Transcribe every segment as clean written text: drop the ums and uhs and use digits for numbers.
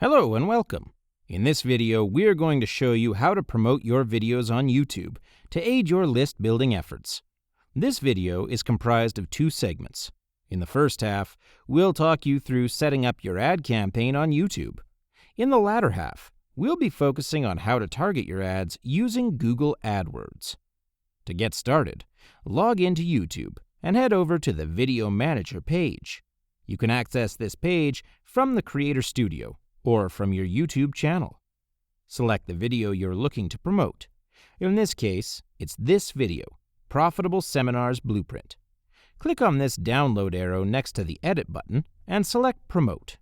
Hello and welcome. In this video, we're going to show you how to promote your videos on YouTube to aid your list building efforts. This video is comprised of two segments. In the first half, we'll talk you through setting up your ad campaign on YouTube. In the latter half, we'll be focusing on how to target your ads using Google AdWords. To get started, log into YouTube and head over to the Video Manager page. You can access this page from the Creator Studio or from your YouTube channel. Select the video you're looking to promote. In this case, it's this video, Profitable Seminars Blueprint. Click on this download arrow next to the Edit button and select Promote.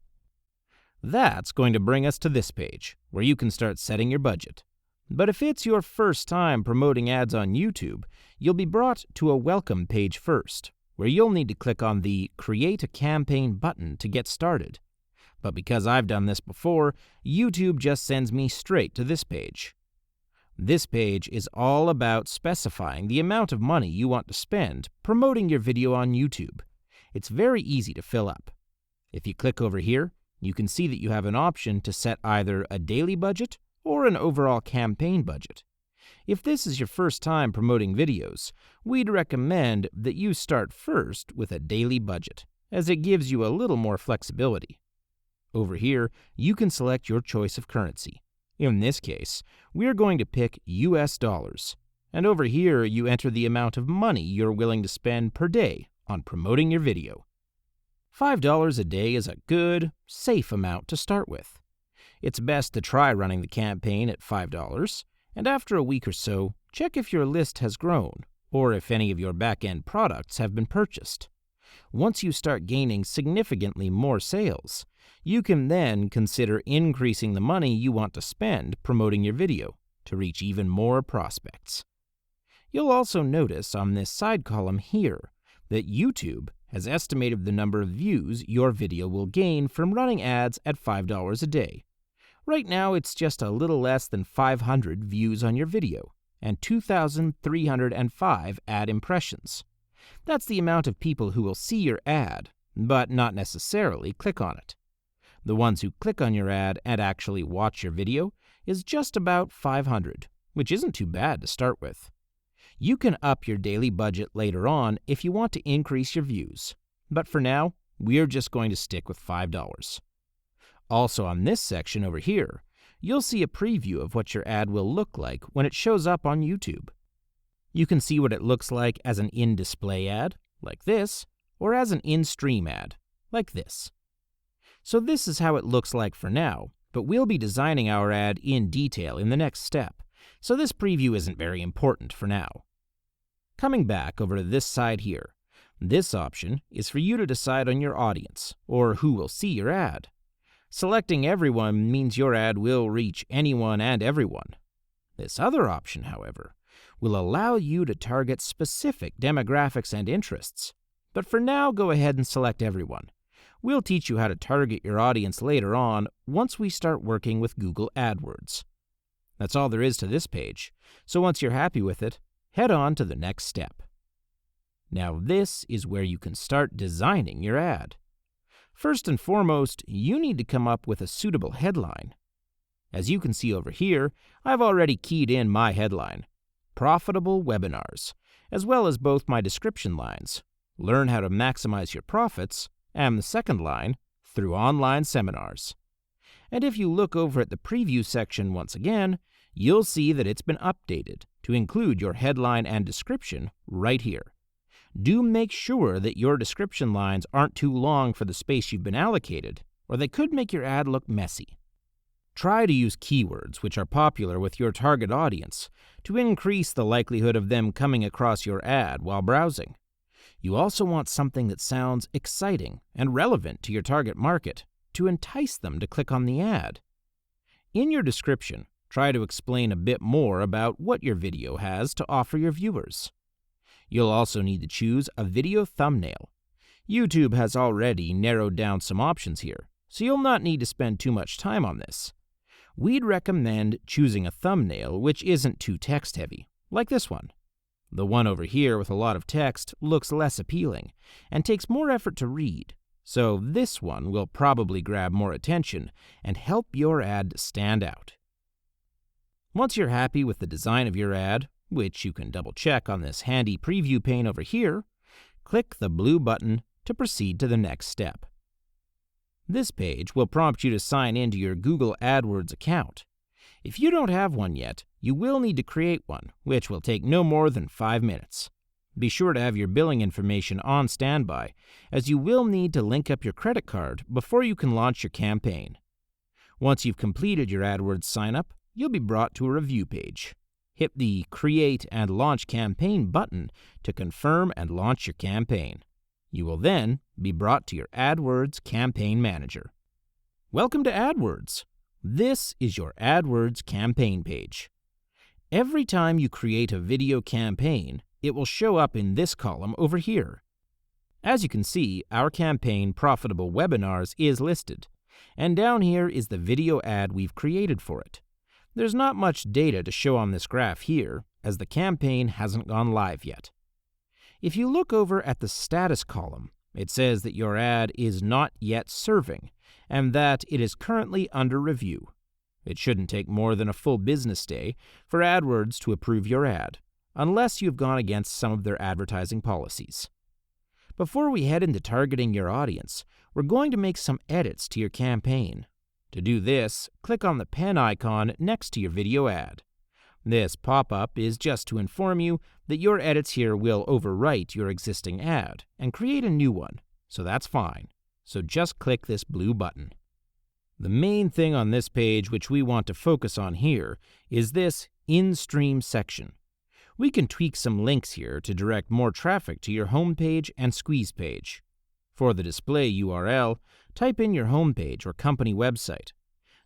That's going to bring us to this page, where you can start setting your budget. But if it's your first time promoting ads on YouTube, you'll be brought to a Welcome page first, where you'll need to click on the Create a Campaign button to get started. But because I've done this before, YouTube just sends me straight to this page. This page is all about specifying the amount of money you want to spend promoting your video on YouTube. It's very easy to fill up. If you click over here, you can see that you have an option to set either a daily budget or an overall campaign budget. If this is your first time promoting videos, we'd recommend that you start first with a daily budget, as it gives you a little more flexibility. Over here, you can select your choice of currency. In this case, we're going to pick US dollars. And over here, you enter the amount of money you're willing to spend per day on promoting your video. $5 a day is a good, safe amount to start with. It's best to try running the campaign at $5, and after a week or so, check if your list has grown, or if any of your back-end products have been purchased. Once you start gaining significantly more sales, you can then consider increasing the money you want to spend promoting your video to reach even more prospects. You'll also notice on this side column here that YouTube has estimated the number of views your video will gain from running ads at $5 a day. Right now, it's just a little less than 500 views on your video and 2,305 ad impressions. That's the amount of people who will see your ad, but not necessarily click on it. The ones who click on your ad and actually watch your video is just about 500, which isn't too bad to start with. You can up your daily budget later on if you want to increase your views, but for now, we're just going to stick with $5. Also on this section over here, you'll see a preview of what your ad will look like when it shows up on YouTube. You can see what it looks like as an in-display ad, like this, or as an in-stream ad, like this. So this is how it looks like for now, but we'll be designing our ad in detail in the next step, so this preview isn't very important for now. Coming back over to this side here, this option is for you to decide on your audience, or who will see your ad. Selecting everyone means your ad will reach anyone and everyone. This other option, however, will allow you to target specific demographics and interests. But for now, go ahead and select everyone. We'll teach you how to target your audience later on once we start working with Google AdWords. That's all there is to this page, so once you're happy with it, head on to the next step. Now this is where you can start designing your ad. First and foremost, you need to come up with a suitable headline. As you can see over here, I've already keyed in my headline, Profitable Webinars, as well as both my description lines, Learn how to maximize your profits, and the second line, Through online seminars. And if you look over at the preview section once again, you'll see that it's been updated to include your headline and description right here. Do make sure that your description lines aren't too long for the space you've been allocated, or they could make your ad look messy. Try to use keywords which are popular with your target audience to increase the likelihood of them coming across your ad while browsing. You also want something that sounds exciting and relevant to your target market to entice them to click on the ad. In your description, try to explain a bit more about what your video has to offer your viewers. You'll also need to choose a video thumbnail. YouTube has already narrowed down some options here, so you'll not need to spend too much time on this. We'd recommend choosing a thumbnail which isn't too text-heavy, like this one. The one over here with a lot of text looks less appealing and takes more effort to read, so this one will probably grab more attention and help your ad stand out. Once you're happy with the design of your ad, which you can double-check on this handy preview pane over here, click the blue button to proceed to the next step. This page will prompt you to sign into your Google AdWords account. If you don't have one yet, you will need to create one, which will take no more than 5 minutes. Be sure to have your billing information on standby, as you will need to link up your credit card before you can launch your campaign. Once you've completed your AdWords sign-up, you'll be brought to a review page. Hit the Create and Launch Campaign button to confirm and launch your campaign. You will then be brought to your AdWords Campaign Manager. Welcome to AdWords. This is your AdWords campaign page. Every time you create a video campaign, it will show up in this column over here. As you can see, our campaign Profitable Webinars is listed, and down here is the video ad we've created for it. There's not much data to show on this graph here, as the campaign hasn't gone live yet. If you look over at the status column, it says that your ad is not yet serving, and that it is currently under review. It shouldn't take more than a full business day for AdWords to approve your ad, unless you've gone against some of their advertising policies. Before we head into targeting your audience, we're going to make some edits to your campaign. To do this, click on the pen icon next to your video ad. This pop-up is just to inform you that your edits here will overwrite your existing ad and create a new one, so that's fine. So just click this blue button. The main thing on this page which we want to focus on here is this in-stream section. We can tweak some links here to direct more traffic to your homepage and squeeze page. For the display URL, type in your homepage or company website.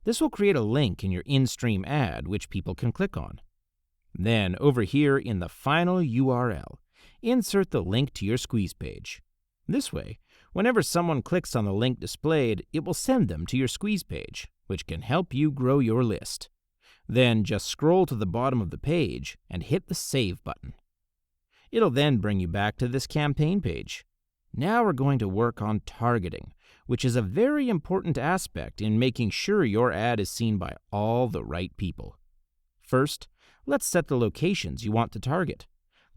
This will create a link in your in-stream ad which people can click on. Then, over here in the final URL, insert the link to your squeeze page. This way, whenever someone clicks on the link displayed, it will send them to your squeeze page, which can help you grow your list. Then just scroll to the bottom of the page and hit the Save button. It'll then bring you back to this campaign page. Now we're going to work on targeting, which is a very important aspect in making sure your ad is seen by all the right people. First, let's set the locations you want to target.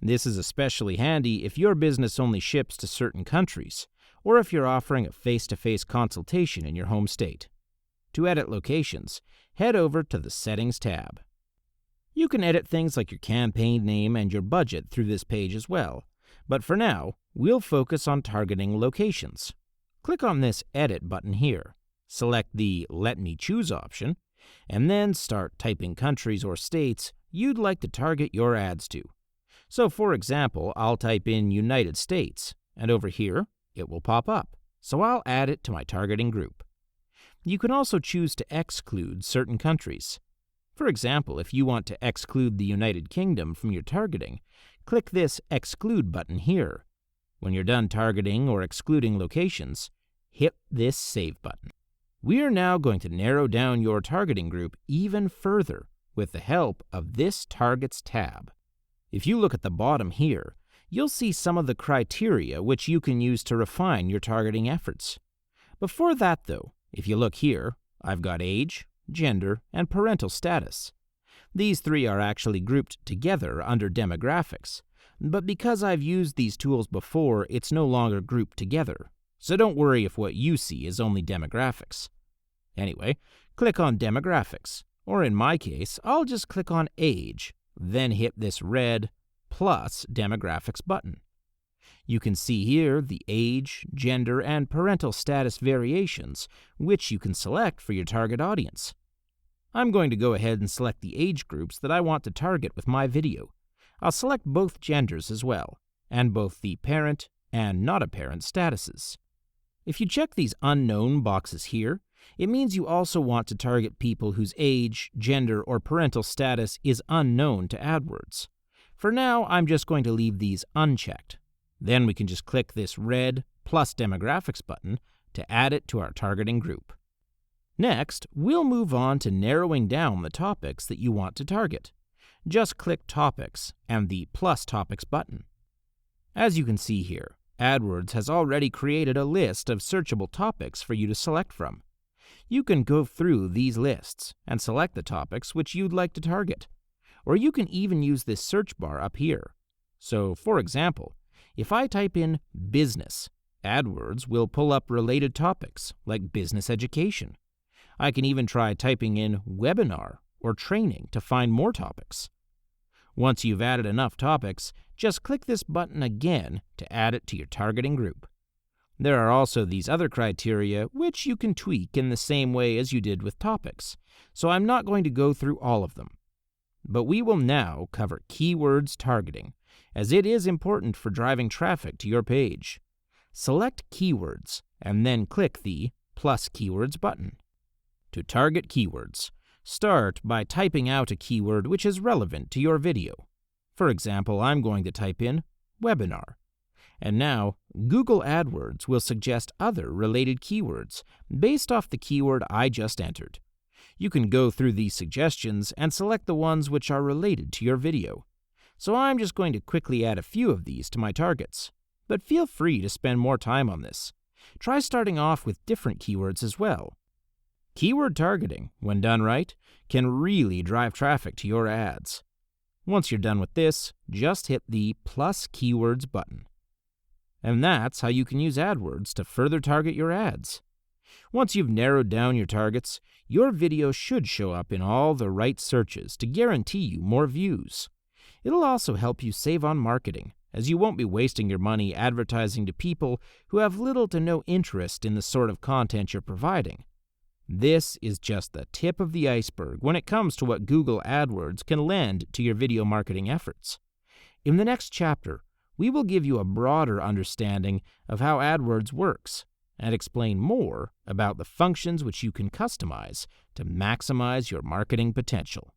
This is especially handy if your business only ships to certain countries, or if you're offering a face-to-face consultation in your home state. To edit locations, head over to the Settings tab. You can edit things like your campaign name and your budget through this page as well, but for now, we'll focus on targeting locations. Click on this Edit button here, select the Let Me Choose option, and then start typing countries or states you'd like to target your ads to. So for example, I'll type in United States, and over here, it will pop up, so I'll add it to my targeting group. You can also choose to exclude certain countries. For example, if you want to exclude the United Kingdom from your targeting, click this Exclude button here. When you're done targeting or excluding locations, hit this Save button. We are now going to narrow down your targeting group even further with the help of this Targets tab. If you look at the bottom here, you'll see some of the criteria which you can use to refine your targeting efforts. Before that though, if you look here, I've got age, gender, and parental status. These three are actually grouped together under demographics, but because I've used these tools before, it's no longer grouped together, so don't worry if what you see is only demographics. Anyway, click on Demographics, or in my case, I'll just click on Age, then hit this red plus Demographics button. You can see here the age, gender, and parental status variations, which you can select for your target audience. I'm going to go ahead and select the age groups that I want to target with my video. I'll select both genders as well, and both the parent and not a parent statuses. If you check these unknown boxes here, it means you also want to target people whose age, gender, or parental status is unknown to AdWords. For now, I'm just going to leave these unchecked. Then we can just click this red plus Demographics button to add it to our targeting group. Next, we'll move on to narrowing down the topics that you want to target. Just click Topics and the plus Topics button. As you can see here, AdWords has already created a list of searchable topics for you to select from. You can go through these lists and select the topics which you'd like to target. Or you can even use this search bar up here. So, for example, if I type in business, AdWords will pull up related topics like business education. I can even try typing in webinar or training to find more topics. Once you've added enough topics, just click this button again to add it to your targeting group. There are also these other criteria which you can tweak in the same way as you did with topics, so I'm not going to go through all of them. But we will now cover keywords targeting, as it is important for driving traffic to your page. Select Keywords and then click the Plus Keywords button. To target keywords, start by typing out a keyword which is relevant to your video. For example, I'm going to type in webinar. And now, Google AdWords will suggest other related keywords based off the keyword I just entered. You can go through these suggestions and select the ones which are related to your video. So I'm just going to quickly add a few of these to my targets. But feel free to spend more time on this. Try starting off with different keywords as well. Keyword targeting, when done right, can really drive traffic to your ads. Once you're done with this, just hit the Plus Keywords button. And that's how you can use AdWords to further target your ads. Once you've narrowed down your targets, your video should show up in all the right searches to guarantee you more views. It'll also help you save on marketing, as you won't be wasting your money advertising to people who have little to no interest in the sort of content you're providing. This is just the tip of the iceberg when it comes to what Google AdWords can lend to your video marketing efforts. In the next chapter, we will give you a broader understanding of how AdWords works and explain more about the functions which you can customize to maximize your marketing potential.